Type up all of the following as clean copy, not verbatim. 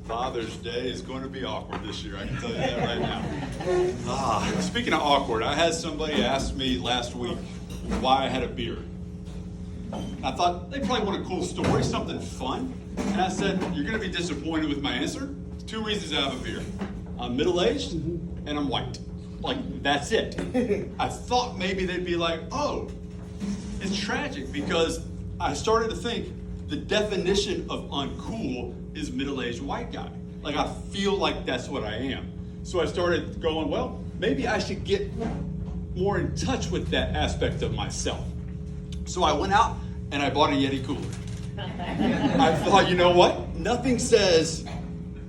Father's Day is going to be awkward this year. I can tell you that right now. Speaking of awkward, I had somebody ask me last week why I had a beard. I thought they probably want a cool story, something fun. And I said, you're going to be disappointed with my answer. 2 reasons I have a beard. I'm middle-aged and I'm white. Like, that's it. I thought maybe they'd be like, oh, it's tragic, because I started to think the definition of uncool is middle-aged white guy. Like, I feel like that's what I am. So I started going, well, maybe I should get more in touch with that aspect of myself. So I went out and I bought a Yeti cooler. I thought, you know what? Nothing says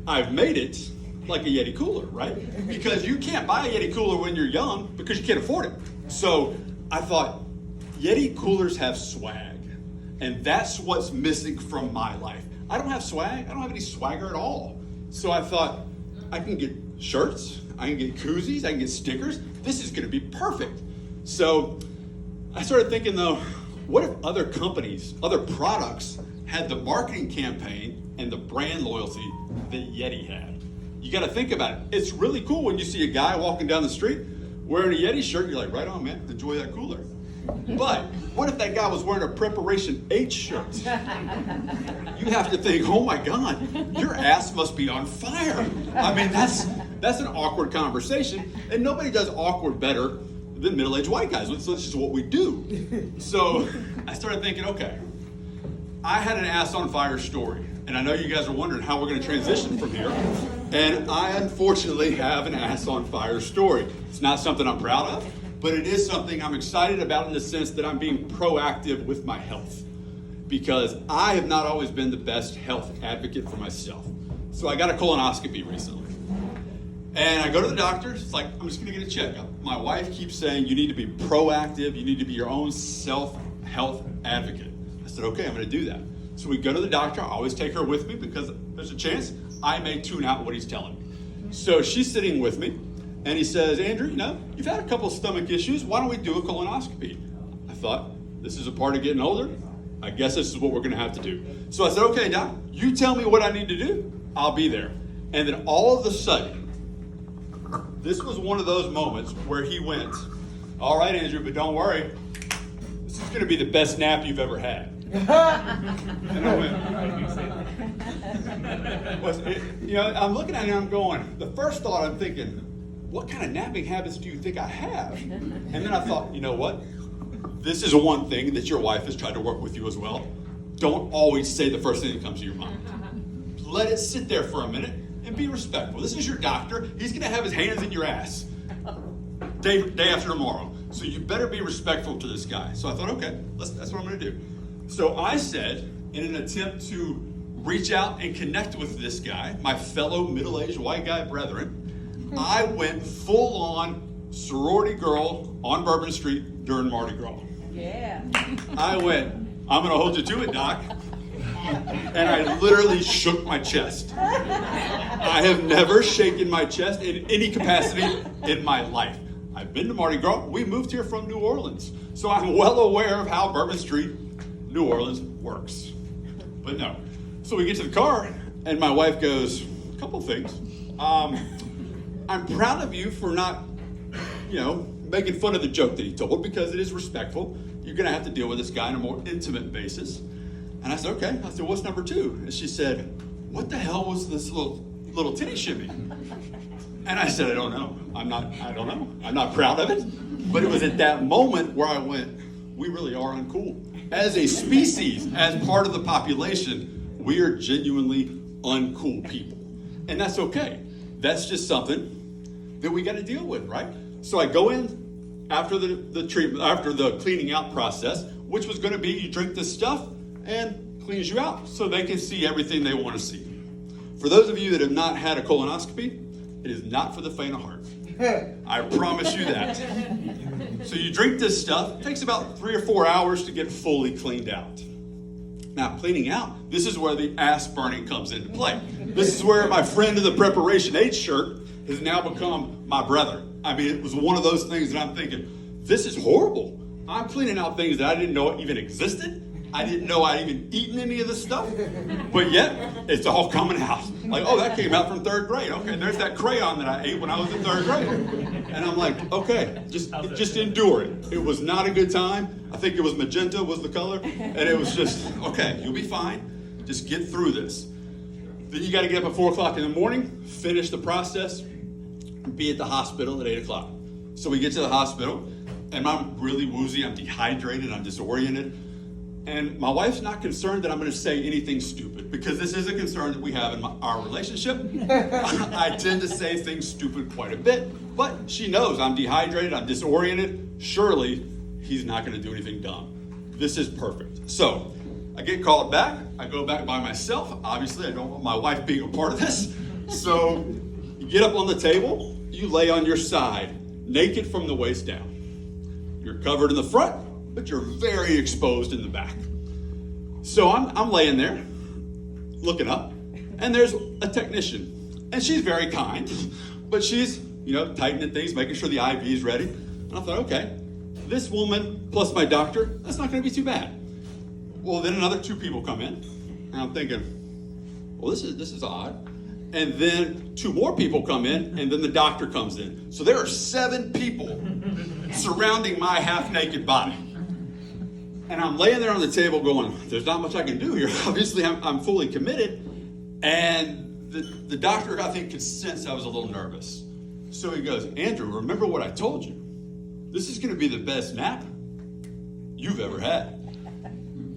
I've made it like a Yeti cooler, right? Because you can't buy a Yeti cooler when you're young because you can't afford it. So I thought, Yeti coolers have swag. And that's what's missing from my life. I don't have swag. I don't have any swagger at all. So I thought, I can get shirts, I can get koozies, I can get stickers. This is gonna be perfect. So I started thinking though, what if other companies, other products had the marketing campaign and the brand loyalty that Yeti had? You gotta think about it. It's really cool when you see a guy walking down the street wearing a Yeti shirt, you're like, right on, man, enjoy that cooler. But what if that guy was wearing a Preparation H shirt? You have to think, oh my God, your ass must be on fire. I mean, that's an awkward conversation, and nobody does awkward better than middle-aged white guys. So this is what we do. So I started thinking, okay, I had an ass on fire story, and I know you guys are wondering how we're going to transition from here. And I unfortunately have an ass on fire story. It's not something I'm proud of, but it is something I'm excited about in the sense that I'm being proactive with my health, because I have not always been the best health advocate for myself. So I got a colonoscopy recently. And I go to the doctor, it's like, I'm just gonna get a checkup. My wife keeps saying, you need to be proactive, you need to be your own self-health advocate. I said, okay, I'm gonna do that. So we go to the doctor, I always take her with me because there's a chance I may tune out what he's telling me. So she's sitting with me, and he says, Andrew, you know, you've had a couple stomach issues, why don't we do a colonoscopy? I thought, this is a part of getting older, I guess this is what we're gonna have to do. So I said, okay, Doc, you tell me what I need to do, I'll be there. And then all of a sudden, this was one of those moments where he went, all right, Andrew, but don't worry, this is gonna be the best nap you've ever had. And I went, I'm looking at it and I'm going, the first thought I'm thinking, what kind of napping habits do you think I have? And then I thought, you know what? This is one thing that your wife has tried to work with you as well. Don't always say the first thing that comes to your mind. Let it sit there for a minute and be respectful. This is your doctor. He's gonna have his hands in your ass day after tomorrow. So you better be respectful to this guy. So I thought, okay, that's what I'm gonna do. So I said, in an attempt to reach out and connect with this guy, my fellow middle-aged white guy brethren, I went full-on sorority girl on Bourbon Street during Mardi Gras. Yeah. I went, I'm gonna hold you to it, Doc. And I literally shook my chest. I have never shaken my chest in any capacity in my life. I've been to Mardi Gras. We moved here from New Orleans. So I'm well aware of how Bourbon Street, New Orleans works. But no. So we get to the car and my wife goes, a couple things. I'm proud of you for not, making fun of the joke that he told, because it is respectful. You're gonna have to deal with this guy on a more intimate basis. And I said, okay. I said, what's number two? And she said, what the hell was this little titty shimmy? And I said, I don't know. I don't know. I'm not proud of it. But it was at that moment where I went, we really are uncool. As a species, as part of the population, we are genuinely uncool people. And that's okay. That's just something that we got to deal with, right? So I go in after the treatment, after the cleaning out process, which was going to be you drink this stuff and cleans you out so they can see everything they want to see. For those of you that have not had a colonoscopy, it is not for the faint of heart. I promise you that. So you drink this stuff. It takes about 3 or 4 hours to get fully cleaned out. Now, cleaning out, this is where the ass burning comes into play. This is where my friend in the Preparation H shirt has now become my brother. I mean, it was one of those things that I'm thinking, this is horrible. I'm cleaning out things that I didn't know even existed. I didn't know I'd even eaten any of this stuff. But yet, it's all coming out. Like, oh, that came out from third grade. Okay, there's that crayon that I ate when I was in third grade. And I'm like, okay, just endure it. It was not a good time. I think it was magenta was the color. And it was just, okay, you'll be fine. Just get through this. Then you got to get up at 4 o'clock in the morning, finish the process, be at the hospital at 8 o'clock. So we get to the hospital, and I'm really woozy, I'm dehydrated, I'm disoriented. And my wife's not concerned that I'm going to say anything stupid, because this is a concern that we have in our relationship. I tend to say things stupid quite a bit, but she knows I'm dehydrated, I'm disoriented. Surely he's not going to do anything dumb. This is perfect. So I get called back. I go back by myself. Obviously, I don't want my wife being a part of this. So you get up on the table, you lay on your side, naked from the waist down. You're covered in the front, but you're very exposed in the back. So I'm laying there, looking up, and there's a technician. And she's very kind, but she's, tightening things, making sure the IV is ready. And I thought, okay, this woman plus my doctor, that's not going to be too bad. Well, then another 2 people come in, and I'm thinking, well, this is odd. And then 2 more people come in, and then the doctor comes in. So there are 7 people surrounding my half-naked body. And I'm laying there on the table going, there's not much I can do here. Obviously, I'm fully committed. And the doctor, I think, could sense I was a little nervous. So he goes, Andrew, remember what I told you. This is going to be the best nap you've ever had.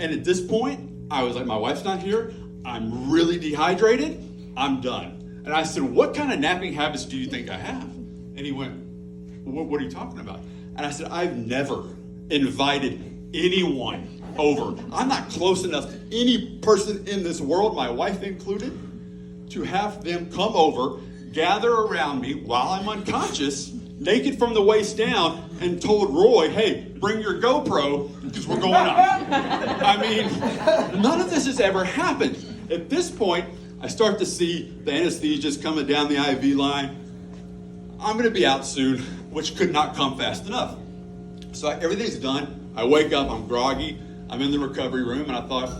And at this point, I was like, my wife's not here. I'm really dehydrated. I'm done. And I said, what kind of napping habits do you think I have? And he went, what are you talking about? And I said, I've never invited anyone over. I'm not close enough to any person in this world, my wife included, to have them come over, gather around me while I'm unconscious, naked from the waist down, and told Roy, hey, bring your GoPro because we're going up. I mean, none of this has ever happened. At this point, I start to see the anesthesiast coming down the IV line. I'm going to be out soon, which could not come fast enough. So everything's done. I wake up, I'm groggy, I'm in the recovery room, and I thought,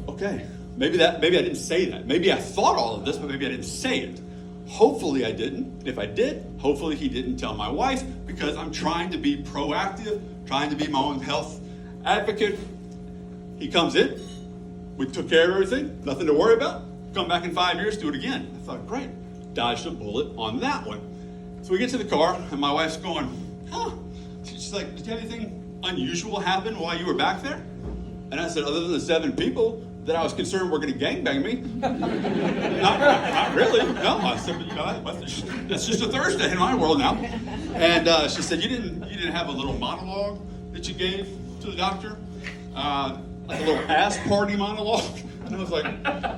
okay, maybe I didn't say that. Maybe I thought all of this, but maybe I didn't say it. Hopefully I didn't. If I did, hopefully he didn't tell my wife, because I'm trying to be proactive, trying to be my own health advocate. He comes in, we took care of everything, nothing to worry about. Come back in 5 years, do it again. I thought, great, dodged a bullet on that one. So we get to the car, and my wife's going, She's like, did you have anything unusual happen while you were back there? And I said, other than the 7 people that I was concerned were going to gangbang me. not really. No, I said, that's just a Thursday in my world now. And she said, you didn't have a little monologue that you gave to the doctor? Like a little ass party monologue? And I was like,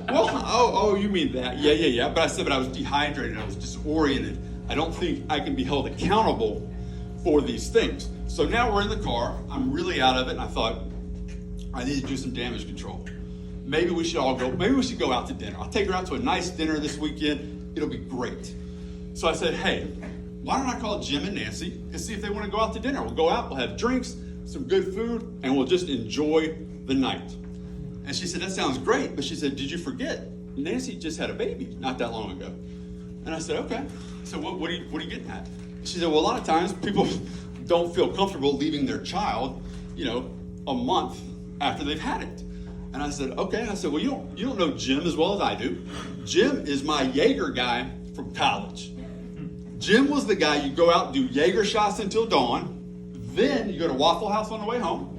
well, oh, you mean that? Yeah. But I said, but I was dehydrated, I was disoriented. I don't think I can be held accountable for these things. So now we're in the car, I'm really out of it, and I thought, I need to do some damage control. Maybe we should go out to dinner. I'll take her out to a nice dinner this weekend. It'll be great. So I said, hey, why don't I call Jim and Nancy and see if they want to go out to dinner? We'll go out, we'll have drinks, some good food, and we'll just enjoy the night. And she said, that sounds great. But she said, did you forget? Nancy just had a baby not that long ago. And I said, okay. So what are you getting at? She said, well, a lot of times people don't feel comfortable leaving their child, a month after they've had it. And I said, okay. I said, well, you don't know Jim as well as I do. Jim is my Jaeger guy from college. Jim was the guy you go out and do Jaeger shots until dawn. Then you go to Waffle House on the way home.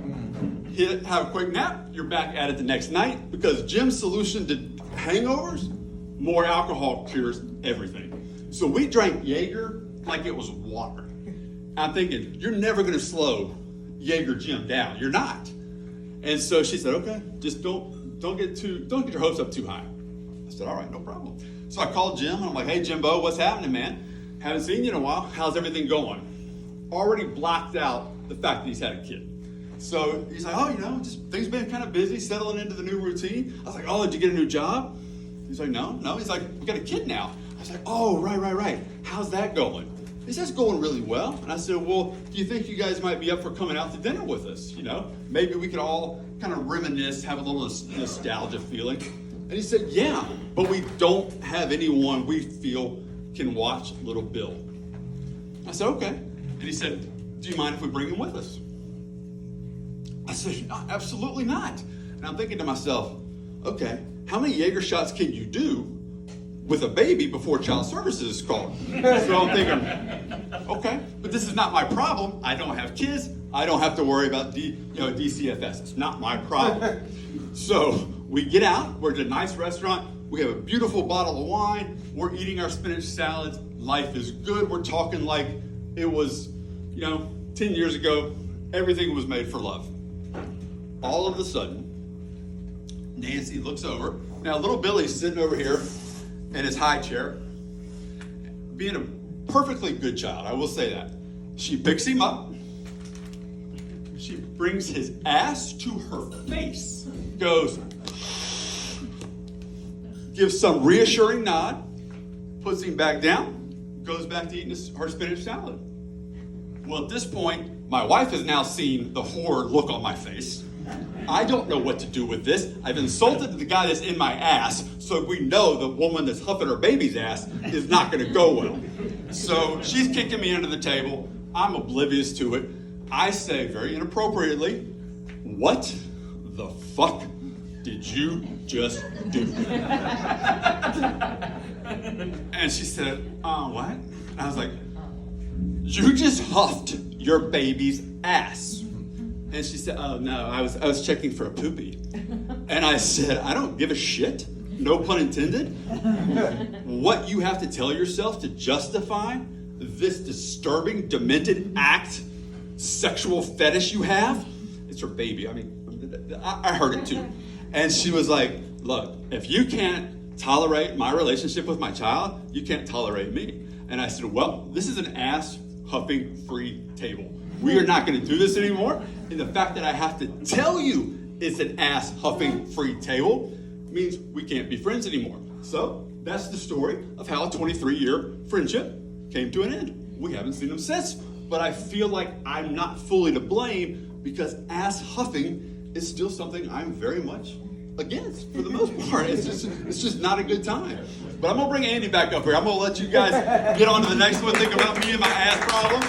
Have a quick nap. You're back at it the next night, because Jim's solution to hangovers, more alcohol cures everything. So we drank Jaeger like it was water. I'm thinking, you're never going to slow Jaeger Jim down. You're not. And so she said, okay, just don't get your hopes up too high. I said, all right, no problem. So I called Jim, and I'm like, hey, Jimbo, what's happening, man? Haven't seen you in a while. How's everything going? Already blocked out the fact that he's had a kid. So he's like, oh, just things been kind of busy, settling into the new routine. I was like, oh, did you get a new job? He's like, no. He's like, we got a kid now. I was like, oh, right. How's that going? He says, it's going really well. And I said, well, do you think you guys might be up for coming out to dinner with us? Maybe we could all kind of reminisce, have a little nostalgia feeling. And he said, yeah, but we don't have anyone we feel can watch little Bill. I said, okay. And he said, do you mind if we bring him with us? I said, no, absolutely not. And I'm thinking to myself, okay, how many Jaeger shots can you do with a baby before child services is called? So I'm thinking, okay, but this is not my problem. I don't have kids. I don't have to worry about DCFS. It's not my problem. So we get out. We're at a nice restaurant. We have a beautiful bottle of wine. We're eating our spinach salads. Life is good. We're talking like it was, 10 years ago. Everything was made for love. All of a sudden, Nancy looks over. Now, little Billy's sitting over here in his high chair, being a perfectly good child, I will say that. She picks him up. She brings his ass to her face, goes, gives some reassuring nod, puts him back down, goes back to eating her spinach salad. Well, at this point, my wife has now seen the horror look on my face. I don't know what to do with this. I've insulted the guy that's in my ass, so we know the woman that's huffing her baby's ass is not going to go well. So she's kicking me under the table. I'm oblivious to it. I say very inappropriately, what the fuck did you just do? And she said, what? And I was like, you just huffed your baby's ass. And she said, oh no, I was checking for a poopy. And I said, I don't give a shit, no pun intended. What you have to tell yourself to justify this disturbing, demented act, sexual fetish you have, it's her baby. I mean, I heard it too. And she was like, look, if you can't tolerate my relationship with my child, you can't tolerate me. And I said, well, this is an ass huffing free table. We are not going to do this anymore. And the fact that I have to tell you it's an ass huffing free table means we can't be friends anymore. So that's the story of how a 23-year friendship came to an end. We haven't seen them since, but I feel like I'm not fully to blame because ass huffing is still something I'm very much against for the most part. It's just not a good time. But I'm going to bring Andy back up here. I'm going to let you guys get on to the next one. Think about me and my ass problem.